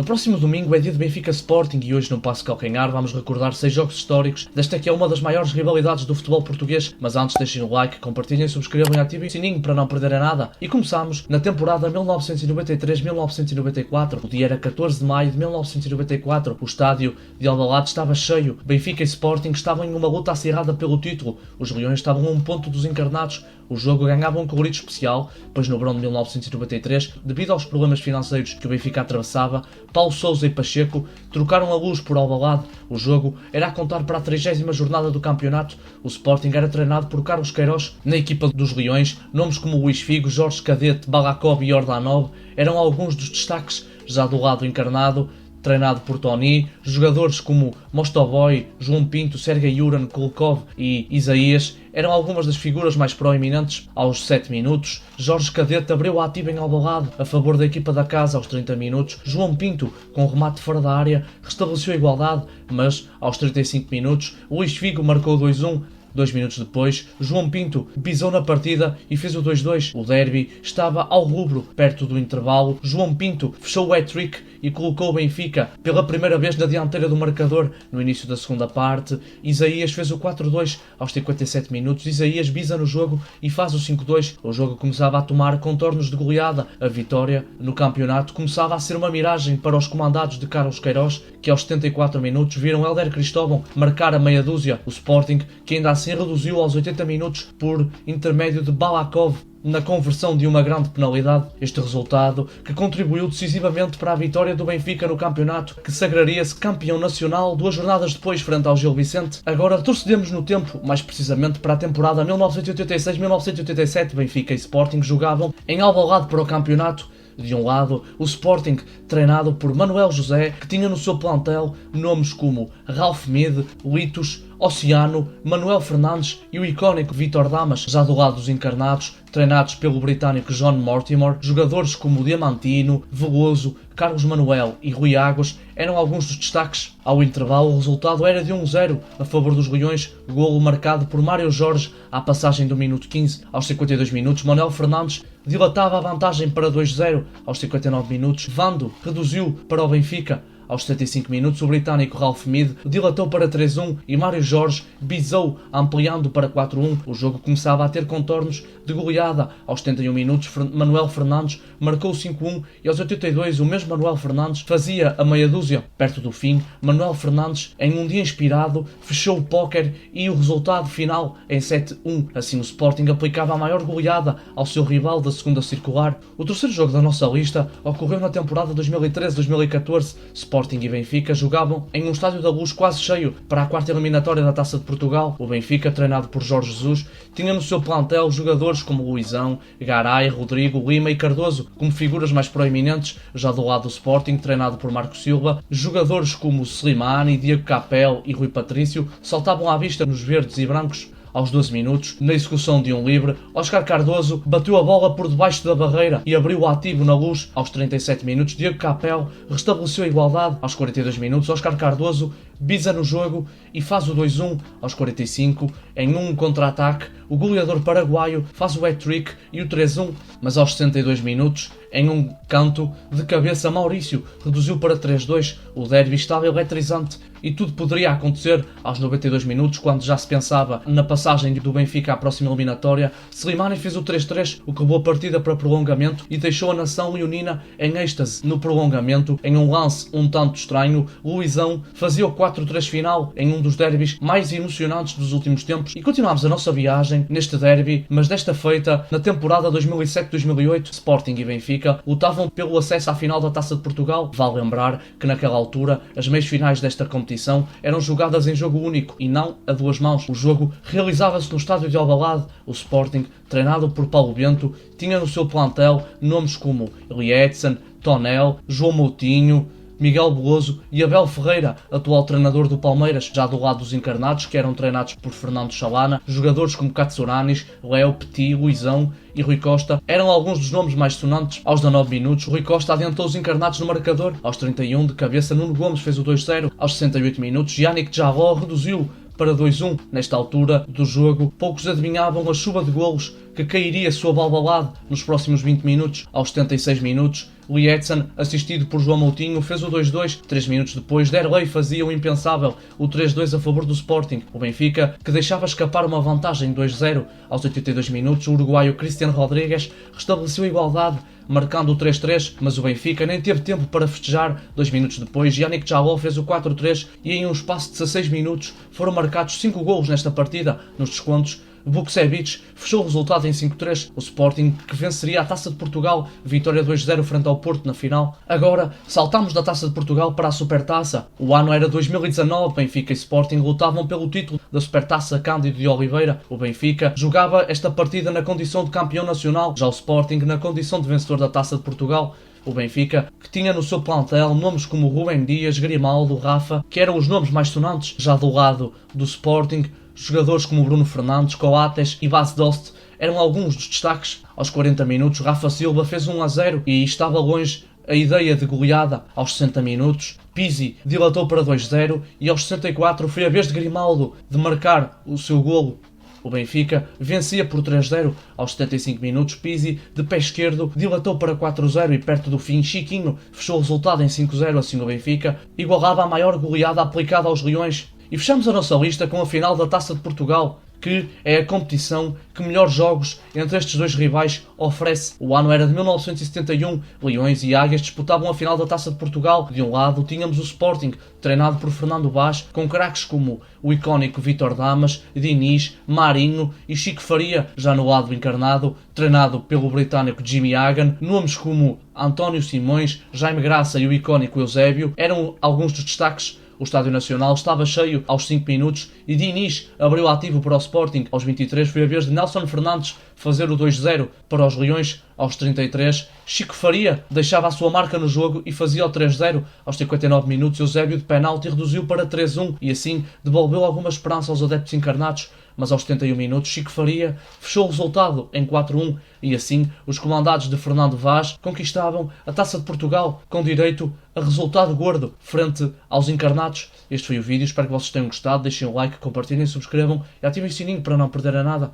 No próximo domingo é dia de Benfica Sporting e hoje no Passo Calcanhar vamos recordar 6 jogos históricos desta que é uma das maiores rivalidades do futebol português. Mas antes deixem o like, compartilhem, subscrevam e ativem o sininho para não perderem nada. E começamos na temporada 1993-1994. O dia era 14 de maio de 1994. O estádio de Alvalade estava cheio. Benfica e Sporting estavam em uma luta acirrada pelo título. Os Leões estavam a um ponto dos encarnados. O jogo ganhava um colorido especial, pois no verão de 1993, devido aos problemas financeiros que o Benfica atravessava, Paulo Sousa e Pacheco trocaram a luz por Alvalade. O jogo era a contar para a 30ª jornada do campeonato. O Sporting era treinado por Carlos Queiroz. Na equipa dos Leões, nomes como Luís Figo, Jorge Cadete, Balakov e Ordanov eram alguns dos destaques. Já do lado encarnado, treinado por Tony, jogadores como Mostovoy, João Pinto, Sergei Yuran, Kulkov e Isaías eram algumas das figuras mais proeminentes. Aos 7 minutos, Jorge Cadete abriu a ativa em Alvalade a favor da equipa da casa. Aos 30 minutos, João Pinto, com um remate fora da área, restabeleceu a igualdade, mas aos 35 minutos, Luís Figo marcou 2-1. 2 minutos depois, João Pinto pisou na partida e fez o 2-2. O derby estava ao rubro. Perto do intervalo, João Pinto fechou o hat-trick e colocou o Benfica pela primeira vez na dianteira do marcador. No início da segunda parte, Isaías fez o 4-2. Aos 57 minutos, Isaías bisa no jogo e faz o 5-2. O jogo começava a tomar contornos de goleada. A vitória no campeonato começava a ser uma miragem para os comandados de Carlos Queiroz, que aos 74 minutos viram Hélder Cristóvão marcar a meia dúzia. O Sporting, que ainda assim reduziu aos 80 minutos por intermédio de Balakov na conversão de uma grande penalidade. Este resultado que contribuiu decisivamente para a vitória do Benfica no campeonato, que sagraria-se campeão nacional 2 jornadas depois frente ao Gil Vicente. Agora retrocedemos no tempo, mais precisamente para a temporada 1986-1987. Benfica e Sporting jogavam em Alvalade para o campeonato. De um lado, o Sporting, treinado por Manuel José, que tinha no seu plantel nomes como Ralph Mead, Litos, Oceano, Manuel Fernandes e o icónico Vítor Damas. Já do lado dos encarnados, treinados pelo britânico John Mortimer, jogadores como Diamantino, Veloso, Carlos Manuel e Rui Águas eram alguns dos destaques. Ao intervalo, o resultado era de 1-0 a favor dos Leões, golo marcado por Mário Jorge à passagem do minuto 15. Aos 52 minutos, Manuel Fernandes dilatava a vantagem para 2-0. Aos 59 minutos, Vando reduziu para o Benfica. Aos 75 minutos, o britânico Ralph Mead dilatou para 3-1 e Mário Jorge bisou, ampliando para 4-1. O jogo começava a ter contornos de goleada. Aos 71 minutos, Manuel Fernandes marcou 5-1 e aos 82 o mesmo Manuel Fernandes fazia a meia dúzia. Perto do fim, Manuel Fernandes, em um dia inspirado, fechou o póquer e o resultado final em 7-1. Assim o Sporting aplicava a maior goleada ao seu rival da segunda circular. O terceiro jogo da nossa lista ocorreu na temporada 2013-2014. Sporting e Benfica jogavam em um estádio da Luz quase cheio para a quarta eliminatória da Taça de Portugal. O Benfica, treinado por Jorge Jesus, tinha no seu plantel jogadores como Luizão, Garay, Rodrigo, Lima e Cardoso como figuras mais proeminentes. Já do lado do Sporting, treinado por Marco Silva, jogadores como Slimani, Diego Capel e Rui Patrício saltavam à vista nos verdes e brancos. Aos 12 minutos, na execução de um livre, Óscar Cardoso bateu a bola por debaixo da barreira e abriu o ativo na Luz. Aos 37 minutos, Diego Capel restabeleceu a igualdade. Aos 42 minutos, Óscar Cardoso bisa no jogo e faz o 2-1. Aos 45, em um contra-ataque, o goleador paraguaio faz o hat-trick e o 3-1. Mas aos 62 minutos, em um canto de cabeça, Maurício reduziu para 3-2. O derby estava eletrizante e tudo poderia acontecer. Aos 92 minutos, quando já se pensava na passagem do Benfica à próxima eliminatória, Slimani fez o 3-3, o que levou a partida para prolongamento e deixou a nação leonina em êxtase. No prolongamento, em um lance um tanto estranho, Luizão fazia o 4-3 final em um dos derbys mais emocionantes dos últimos tempos. E continuamos a nossa viagem neste derby, mas desta feita na temporada 2007-2008. Sporting e Benfica lutavam pelo acesso à final da Taça de Portugal. Vale lembrar que naquela altura as meias finais desta competição eram jogadas em jogo único e não a 2 mãos. O jogo realizava-se no estádio de Alvalade. O Sporting, treinado por Paulo Bento, tinha no seu plantel nomes como Eliedson, Tonel, João Moutinho, Miguel Veloso e Abel Ferreira, atual treinador do Palmeiras. Já do lado dos encarnados, que eram treinados por Fernando Chalana, jogadores como Katsuranis, Léo, Petit, Luizão e Rui Costa eram alguns dos nomes mais sonantes. Aos 19 minutos, Rui Costa adiantou os encarnados no marcador. Aos 31, de cabeça, Nuno Gomes fez o 2-0. Aos 68 minutos, Yannick Jarró reduziu para 2-1. Nesta altura do jogo, poucos adivinhavam a chuva de golos que cairia sob Alvalade nos próximos 20 minutos. Aos 76 minutos, Lietzen, assistido por João Moutinho, fez o 2-2. 3 minutos depois, Derlei fazia o impensável, o 3-2 a favor do Sporting. O Benfica, que deixava escapar uma vantagem 2-0. Aos 82 minutos, o uruguaio Cristiano Rodrigues restabeleceu a igualdade, marcando o 3-3, mas o Benfica nem teve tempo para festejar. 2 minutos depois, Yannick Jaló fez o 4-3 e em um espaço de 16 minutos foram marcados 5 golos nesta partida. Nos descontos, Vukcevic fechou o resultado em 5-3. O Sporting, que venceria a Taça de Portugal, vitória 2-0 frente ao Porto na final. Agora, saltamos da Taça de Portugal para a Supertaça. O ano era 2019, Benfica e Sporting lutavam pelo título da Supertaça Cândido de Oliveira. O Benfica jogava esta partida na condição de campeão nacional, já o Sporting na condição de vencedor da Taça de Portugal. O Benfica, que tinha no seu plantel nomes como Rubem Dias, Grimaldo, Rafa, que eram os nomes mais sonantes. Já do lado do Sporting, jogadores como Bruno Fernandes, Coates e Bas Dost eram alguns dos destaques. Aos 40 minutos, Rafa Silva fez 1-0 e estava longe a ideia de goleada. Aos 60 minutos, Pizzi dilatou para 2-0 e aos 64 foi a vez de Grimaldo de marcar o seu golo. O Benfica vencia por 3-0. Aos 75 minutos, Pizzi, de pé esquerdo, dilatou para 4-0 e perto do fim, Chiquinho fechou o resultado em 5-0. Assim o Benfica igualava a maior goleada aplicada aos Leões. E fechamos a nossa lista com a final da Taça de Portugal, que é a competição que melhores jogos entre estes dois rivais oferece. O ano era de 1971, Leões e Águias disputavam a final da Taça de Portugal. De um lado tínhamos o Sporting, treinado por Fernando Vaz, com craques como o icónico Vítor Damas, Diniz, Marinho e Chico Faria. Já no lado encarnado, treinado pelo britânico Jimmy Hagan, nomes como António Simões, Jaime Graça e o icónico Eusébio eram alguns dos destaques. O Estádio Nacional estava cheio aos 5 minutos e Diniz abriu ativo para o Sporting. Aos 23 foi a vez de Nelson Fernandes fazer o 2-0 para os Leões. Aos 33, Chico Faria deixava a sua marca no jogo e fazia o 3-0. Aos 59 minutos, Eusébio de penalti reduziu para 3-1 e assim devolveu alguma esperança aos adeptos encarnados. Mas aos 71 minutos, Chico Faria fechou o resultado em 4-1 e assim os comandados de Fernando Vaz conquistavam a Taça de Portugal com direito a resultado gordo frente aos encarnados. Este foi o vídeo, espero que vocês tenham gostado, deixem o like, compartilhem, subscrevam e ativem o sininho para não perderem nada.